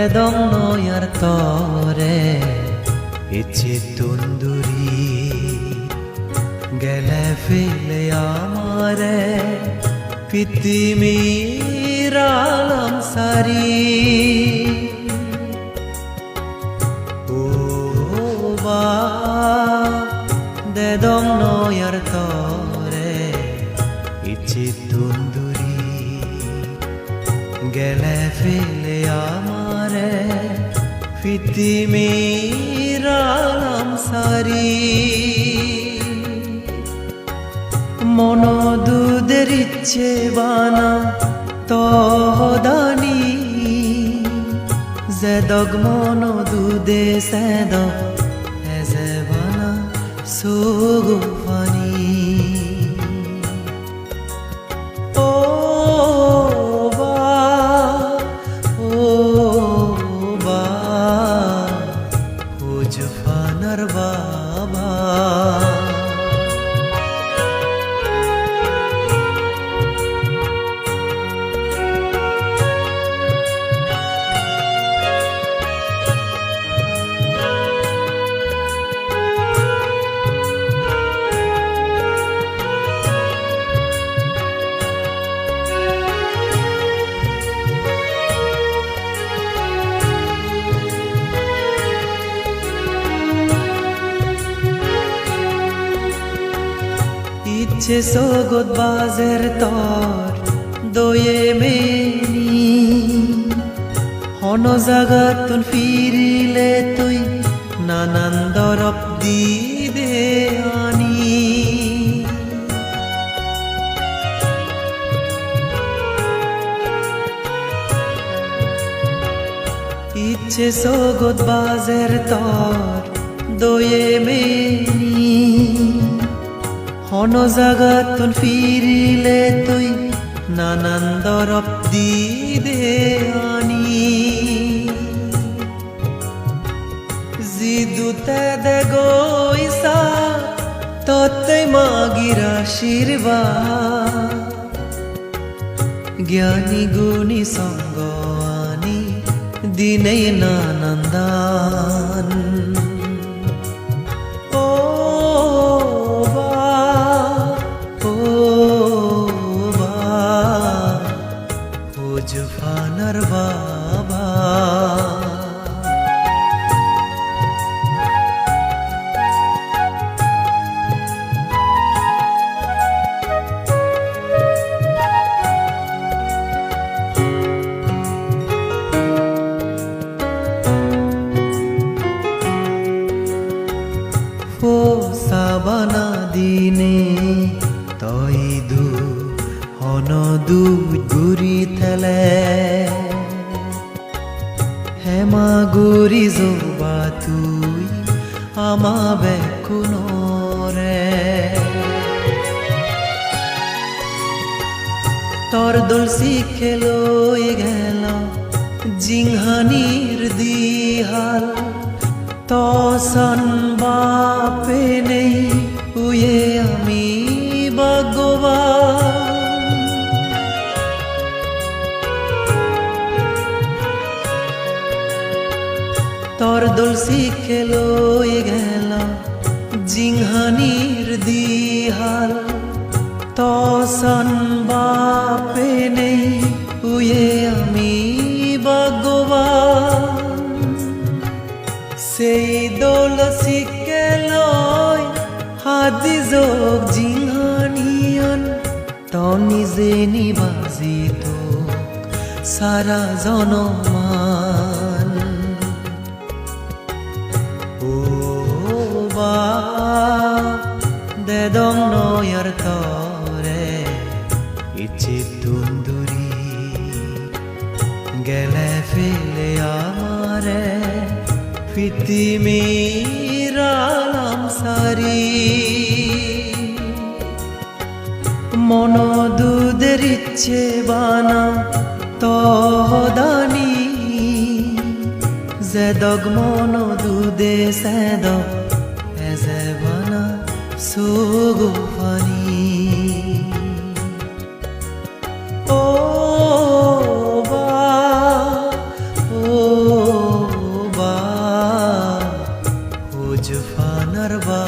Dedong noyar tore ichi tunduri gele fele amare pitimir alam sari o ba dedong noyar tore ichi tunduri gele fele amare pitimir alam sari মনো দুধের ইচ্ছে বানা তহদানি জেদগ মনো দুধে সেদগ এজে বানা সুগু funny ও বা whose ফানার বাবা ইচ্ছে সগত বাজের তর দয়ে মেনি হন জাগাতুন ফিরিলে তুই নানান দরব দি দে আনি ইচ্ছে সগত বাজের তর দয়ে মেনি হন জাগাতুন ফিরিলে তুই নানান দরব দি দে আনি জিদুতে দে গইসা ততে মাগির আশীর্বাদ জ্ঞানী গুণী সঙ্গ আনি দিনে নানান দান জুফানার বাবা ও সাবানা দিনে তই দু হন দুই গুরি থেলে হেমা গুরি জোবা তুই আমা বেকুনরে তোর দোল শিখে লই গেল জিংহানির দিহাল তসন বাপে নেই উয়ে আমি ভগবান তোর দোল শিখে লই গেল জিংহানির দিহাল তসন বাপে নেই উয়ে আমি ভগবান সেই দোল শিখে লই হাজি যোগ জিংহানিয়ন তো নিজে নিবাজি তো সারা জনমান dedong noyar tore ichi tunduri gele fele amare pitimir alam sari mono দুধের ইচ্ছে বানা তহদানি জেদগ মনো দুধে সেদগ এজে বানা সুগু ফানি ও বা ও ফানার বা